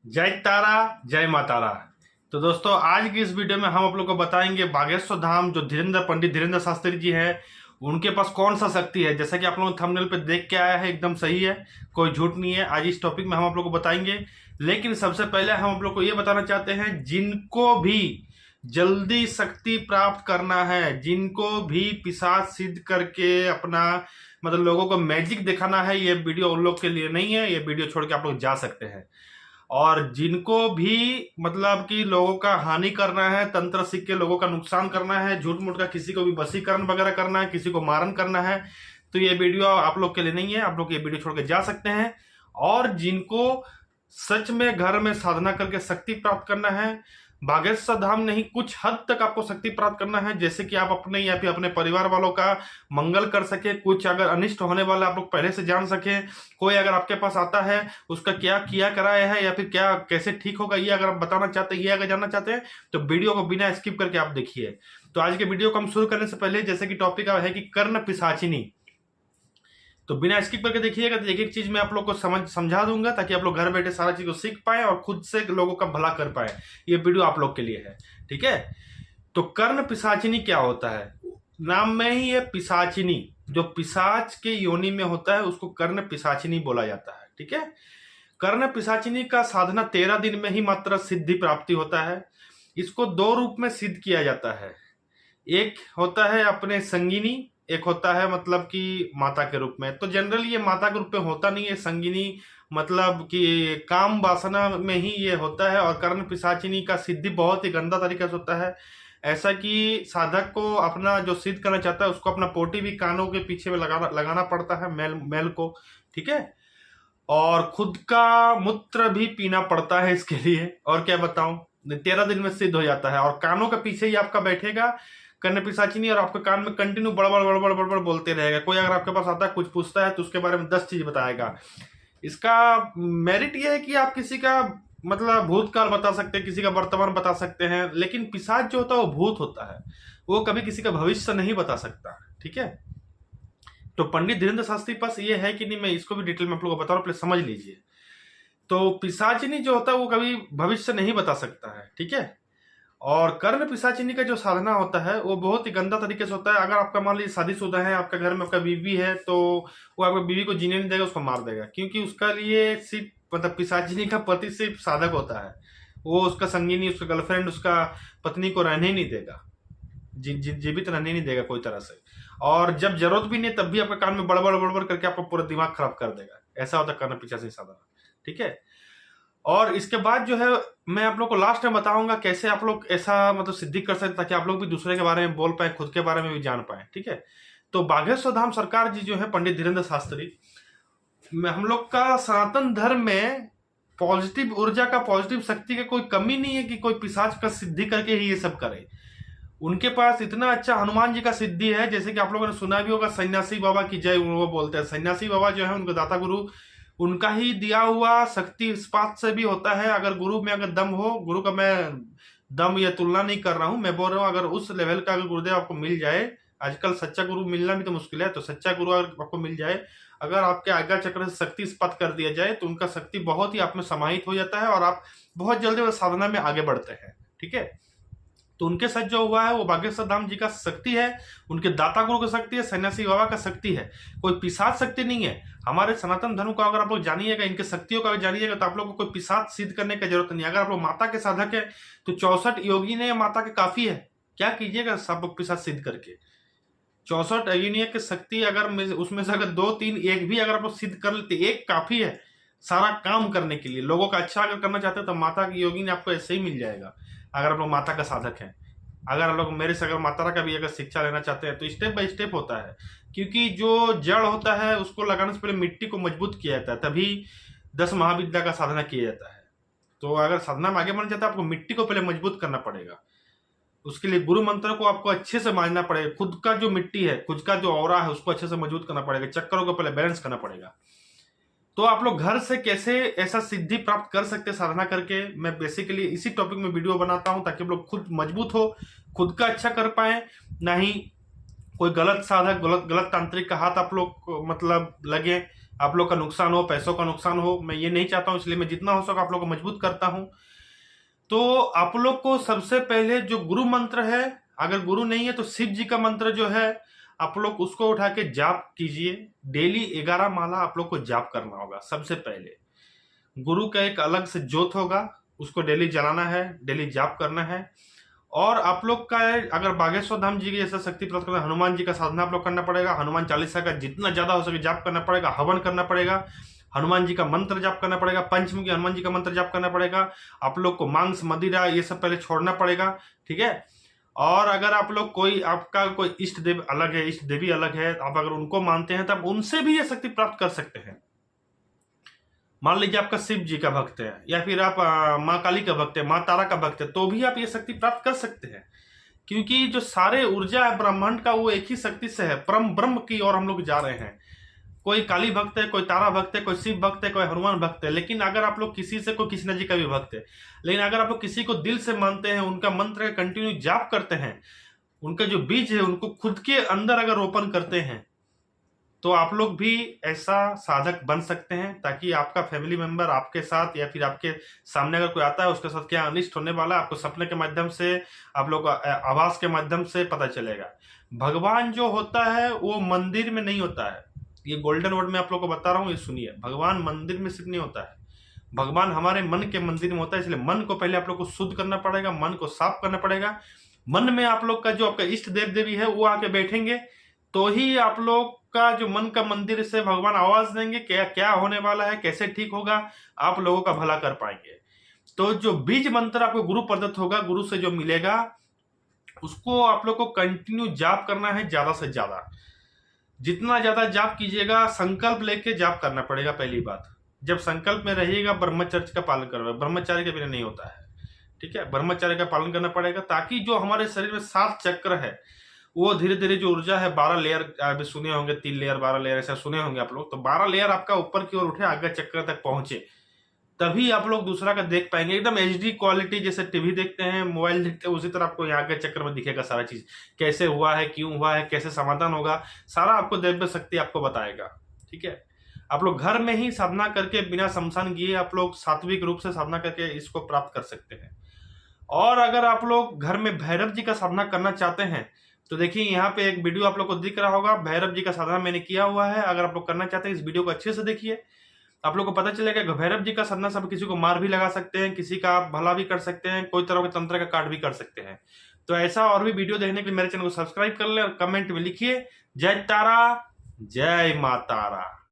जय तारा जय माँ तारा। तो दोस्तों आज की इस वीडियो में हम आप लोग को बताएंगे बागेश्वर धाम जो पंडित धीरेन्द्र शास्त्री जी हैं उनके पास कौन सा शक्ति है। जैसा कि आप लोगों ने थंबनेल पे देख के आया है, एकदम सही है, कोई झूठ नहीं है। आज इस टॉपिक में हम आप लोग को बताएंगे, लेकिन सबसे पहले हम आप लोग को ये बताना चाहते हैं जिनको भी जल्दी शक्ति प्राप्त करना है, जिनको भी पिशाच सिद्ध करके अपना मतलब लोगों को मैजिक दिखाना है, ये वीडियो उन लोग के लिए नहीं है। ये वीडियो छोड़ के आप लोग जा सकते हैं। और जिनको भी मतलब कि लोगों का हानि करना है, तंत्र सीख के लोगों का नुकसान करना है, झूठ मूठ का किसी को भी वशीकरण वगैरह करना है, किसी को मारन करना है, तो ये वीडियो आप लोग के लिए नहीं है। आप लोग ये वीडियो छोड़ के जा सकते हैं। और जिनको सच में घर में साधना करके शक्ति प्राप्त करना है, बागेश्वर धाम नहीं, कुछ हद तक आपको शक्ति प्राप्त करना है, जैसे कि आप अपने या फिर अपने परिवार वालों का मंगल कर सके, कुछ अगर अनिष्ट होने वाला आप लोग पहले से जान सके, कोई अगर आपके पास आता है उसका क्या किया कराया है या फिर क्या कैसे ठीक होगा, ये अगर आप बताना चाहते हैं, ये अगर जानना चाहते हैं तो वीडियो को बिना स्किप करके आप देखिए। तो आज के वीडियो को हम शुरू करने से पहले, जैसे कि टॉपिक है कि कर्ण पिशाचिनी, तो बिना स्किप करके देखिएगा। तो एक एक चीज मैं आप लोग को समझा दूंगा ताकि आप लोग घर बैठे सारा चीज को सीख पाए और खुद से लोगों का भला कर पाए। ये वीडियो आप लोग के लिए है, ठीक है। तो कर्ण पिशाचिनी क्या होता है, नाम में ही ये पिशाचिनी, जो पिशाच के योनि में होता है उसको कर्ण पिशाचिनी बोला जाता है, ठीक है। कर्ण पिशाचिनी का साधना 13 दिन में ही मात्र सिद्धि प्राप्ति होता है। इसको दो रूप में सिद्ध किया जाता है, एक होता है अपने संगिनी, एक होता है मतलब कि माता के रूप में। तो जनरली ये माता के रूप में होता नहीं है, संगिनी मतलब कि काम वासना में ही ये होता है। और कर्ण पिशाचिनी का सिद्धि बहुत ही गंदा तरीके से होता है, ऐसा कि साधक को अपना जो सिद्ध करना चाहता है उसको अपना पोटी भी कानों के पीछे में लगाना पड़ता है, मेल को, ठीक है। और खुद का मूत्र भी पीना पड़ता है इसके लिए। और क्या बताऊं, 13 दिन में सिद्ध हो जाता है। और कानों के पीछे ही आपका बैठेगा कर्ण पिशाचिनी और आपके कान में कंटिन्यू बड़बड़ बड़बड़ बड़बड़ बोलते रहेगा। कोई अगर आपके पास आता है कुछ पूछता है तो उसके बारे में 10 चीज बताएगा। इसका मेरिट यह है कि आप किसी का मतलब भूतकाल बता सकते हैं, किसी का वर्तमान बता सकते हैं, लेकिन पिशाच जो होता है वो भूत होता है, वो कभी किसी का भविष्य नहीं बता सकता, ठीक है। तो पंडित धीरेन्द्र शास्त्री पास ये है कि नहीं, मैं इसको भी डिटेल में आप लोगों को बता रहा हूं, पहले समझ लीजिए। तो पिशाचिनी जो होता है वो कभी भविष्य नहीं बता सकता है, ठीक है। और कर्ण पिशाचिनी का जो साधना होता है वो बहुत ही गंदा तरीके से होता है। अगर आपका मान लीजिए शादीशुदा है, आपका घर में आपका बीवी है, तो वो आपकी बीवी को जीने नहीं देगा, उसको मार देगा, क्योंकि उसका लिए सिर्फ मतलब पिशाचिनी का पति सिर्फ साधक होता है। वो उसका संगिनी, उसका गर्लफ्रेंड, उसका पत्नी को रहने ही नहीं देगा, जीवित रहने नहीं देगा कोई तरह से। और जब जरूरत भी नहीं तब भी आपके कान में बड़बड़ बड़बड़ करके आपका पूरा दिमाग खराब कर देगा। ऐसा होता है कर्ण पिशाचिनी साधना, ठीक है। और इसके बाद जो है मैं आप लोग को लास्ट में बताऊंगा कैसे आप लोग ऐसा मतलब सिद्धि कर सकते, ताकि आप लोग भी दूसरे के बारे में बोल पाए, खुद के बारे में भी जान पाए, ठीक है। तो बागेश्वर धाम सरकार जी जो है पंडित धीरेन्द्र शास्त्री, हम लोग का सनातन धर्म में पॉजिटिव ऊर्जा का, पॉजिटिव शक्ति का कोई कमी नहीं है कि कोई पिशाच का सिद्धि करके ही ये सब करे। उनके पास इतना अच्छा हनुमान जी का सिद्धि है, जैसे कि आप लोगों ने सुना भी होगा, सन्यासी बाबा की जय वो बोलते हैं। सन्यासी बाबा जो है उनके दाता गुरु, उनका ही दिया हुआ शक्ति इस बात से भी होता है। अगर गुरु में अगर दम हो, गुरु का मैं दम या तुलना नहीं कर रहा हूं, मैं बोल रहा हूं अगर उस लेवल का अगर गुरुदेव आपको मिल जाए, आजकल सच्चा गुरु मिलना भी तो मुश्किल है, तो सच्चा गुरु अगर आपको मिल जाए, अगर आपके आज्ञा चक्र से शक्ति स्पष्ट कर दिया जाए, तो उनका शक्ति बहुत ही आप में समाहित हो जाता है और आप बहुत जल्दी साधना में आगे बढ़ते हैं, ठीक है। तो उनके साथ जो हुआ है वो बागेश्वर धाम जी का शक्ति है, उनके दाता गुरु का शक्ति है, सन्यासी बाबा का शक्ति है, कोई पिशाच शक्ति नहीं है। हमारे सनातन धर्म को अगर आप लोग जानिएगा, इनके शक्तियों का जानिएगा, तो आप लोग को कोई पिशाच सिद्ध करने की जरूरत नहीं है। अगर आप लोग माता के साधक है तो 64 योगी ने माता के काफी है, क्या कीजिएगा सब पिशाच सिद्ध करके। 64 योगिनी की शक्ति अगर उसमें से अगर 2-3 एक भी अगर आप लोग सिद्ध कर लेते, एक काफी है सारा काम करने के लिए। लोगों का अच्छा अगर करना चाहते हैं तो माता की योगी ने आपको ऐसे ही मिल जाएगा, अगर आप लोग माता का साधक हैं। अगर आप लोग मेरे से अगर माता का भी अगर शिक्षा लेना चाहते हैं तो स्टेप बाय स्टेप होता है, क्योंकि जो जड़ होता है उसको लगाने से पहले मिट्टी को मजबूत किया जाता है, तभी 10 महाविद्या का साधना किया जाता है। तो अगर साधना में आगे बढ़ना चाहता है आपको मिट्टी को पहले मजबूत करना पड़ेगा। उसके लिए गुरु मंत्र को आपको अच्छे से मानना पड़ेगा, खुद का जो मिट्टी है, खुद का जो औरा है उसको अच्छे से मजबूत करना पड़ेगा, चक्करों को पहले बैलेंस करना पड़ेगा। तो आप लोग घर से कैसे ऐसा सिद्धि प्राप्त कर सकते हैं साधना करके, मैं बेसिकली इसी टॉपिक में वीडियो बनाता हूं, ताकि आप लोग खुद मजबूत हो, खुद का अच्छा कर पाए, ना ही कोई गलत साधक, गलत तांत्रिक का हाथ आप लोग मतलब लगे, आप लोग का नुकसान हो, पैसों का नुकसान हो, मैं ये नहीं चाहता हूं, इसलिए मैं जितना हो सके आप लोग को मजबूत करता हूं। तो आप लोग को सबसे पहले जो गुरु मंत्र है, अगर गुरु नहीं है तो शिव जी का मंत्र जो है आप लोग उसको उठा के जाप कीजिए। डेली 11 माला आप लोग को जाप करना होगा। सबसे पहले गुरु का एक अलग से ज्योत होगा, उसको डेली जलाना है, डेली जाप करना है। और आप लोग का अगर बागेश्वर धाम जी की जैसा शक्ति प्राप्त करना, हनुमान जी का साधना आप लोग करना पड़ेगा। हनुमान चालीसा का जितना ज्यादा हो सके जाप करना पड़ेगा, हवन करना पड़ेगा, हनुमान जी का मंत्र जाप करना पड़ेगा, पंचमुखी हनुमान जी का मंत्र जाप करना पड़ेगा। आप लोग को मांस मदिरा ये सब पहले छोड़ना पड़ेगा, ठीक है। और अगर आप लोग कोई आपका कोई इष्ट देव अलग है, इष्ट देवी अलग है, आप अगर उनको मानते हैं तब उनसे भी ये शक्ति प्राप्त कर सकते हैं। मान लीजिए आपका शिव जी का भक्त है या फिर आप माँ काली का भक्त है, माँ तारा का भक्त है, तो भी आप ये शक्ति प्राप्त कर सकते हैं। क्योंकि जो सारे ऊर्जा है ब्रह्मांड का वो एक ही शक्ति से है, परम ब्रह्म की ओर हम लोग जा रहे हैं। कोई काली भक्त है, कोई तारा भक्त है, कोई शिव भक्त है, कोई हनुमान भक्त है। लेकिन अगर आप लोग किसी से, कोई कृष्ण जी का भी भक्त है, लेकिन अगर आप लोग किसी को दिल से मानते हैं, उनका मंत्र कंटिन्यू जाप करते हैं, उनका जो बीज है उनको खुद के अंदर अगर रोपण करते हैं, तो आप लोग भी ऐसा साधक बन सकते हैं। ताकि आपका फैमिली मेंबर आपके साथ या फिर आपके सामने अगर कोई आता है उसके साथ क्या अनिष्ट होने वाला है, आपको सपने के माध्यम से, आप लोग आवाज के माध्यम से पता चलेगा। भगवान जो होता है वो मंदिर में नहीं होता है, ये गोल्डन वर्ड में आप लोग को बता रहा हूँ, ये सुनिए। भगवान मंदिर में सिर्फ नहीं होता है, भगवान हमारे मन के मंदिर में होता है। इसलिए मन को पहले आप लोग को शुद्ध करना पड़ेगा, मन को साफ करना पड़ेगा। मन में आप लोग का जो आपका इष्ट देव देवी है वो आके बैठेंगे, तो ही आप लोग का जो मन का मंदिर से भगवान आवाज देंगे क्या क्या होने वाला है, कैसे ठीक होगा, आप लोगों का भला कर पाएंगे। तो जो बीज मंत्र आपको गुरु प्रदत्त होगा, गुरु से जो मिलेगा, उसको आप लोग को कंटिन्यू जाप करना है, ज्यादा से ज्यादा। जितना ज्यादा जाप कीजिएगा, संकल्प लेके जाप करना पड़ेगा। पहली बात, जब संकल्प में रहिएगा, ब्रह्मचर्य का पालन करोगे, ब्रह्मचार्य के बिना नहीं होता है, ठीक है। ब्रह्मचर्य का पालन करना पड़ेगा ताकि जो हमारे शरीर में 7 चक्र है वो धीरे धीरे जो ऊर्जा है 12 लेयर, अभी सुने होंगे 3 लेयर 12 लेयर ऐसा सुने होंगे आप लोग, तो 12 लेयर आपका ऊपर की ओर उठे, आगे चक्र तक पहुंचे, तभी आप लोग दूसरा का देख पाएंगे। एकदम HD क्वालिटी, जैसे टीवी देखते हैं, मोबाइल देखते हैं, उसी तरह आपको यहाँ के चक्कर में दिखेगा सारा चीज, कैसे हुआ है, क्यों हुआ है, कैसे समाधान होगा, सारा आपको दिव्य शक्ति आपको बताएगा, ठीक है। आप लोग घर में ही साधना करके बिना शमशान किए आप लोग सात्विक रूप से साधना करके इसको प्राप्त कर सकते हैं। और अगर आप लोग घर में भैरव जी का साधना करना चाहते हैं तो देखिए यहाँ पे एक वीडियो आप लोग को दिख रहा होगा, भैरव जी का साधना मैंने किया हुआ है। अगर आप लोग करना चाहते हैं इस वीडियो को अच्छे से देखिए, आप लोग को पता चलेगा कि भैरव जी का साधना सब किसी को मार भी लगा सकते हैं, किसी का आप भला भी कर सकते हैं, कोई तरह के तंत्र का काट भी कर सकते हैं। तो ऐसा और भी वीडियो देखने के लिए मेरे चैनल को सब्सक्राइब कर ले और कमेंट में लिखिए जय तारा, जय माँ तारा।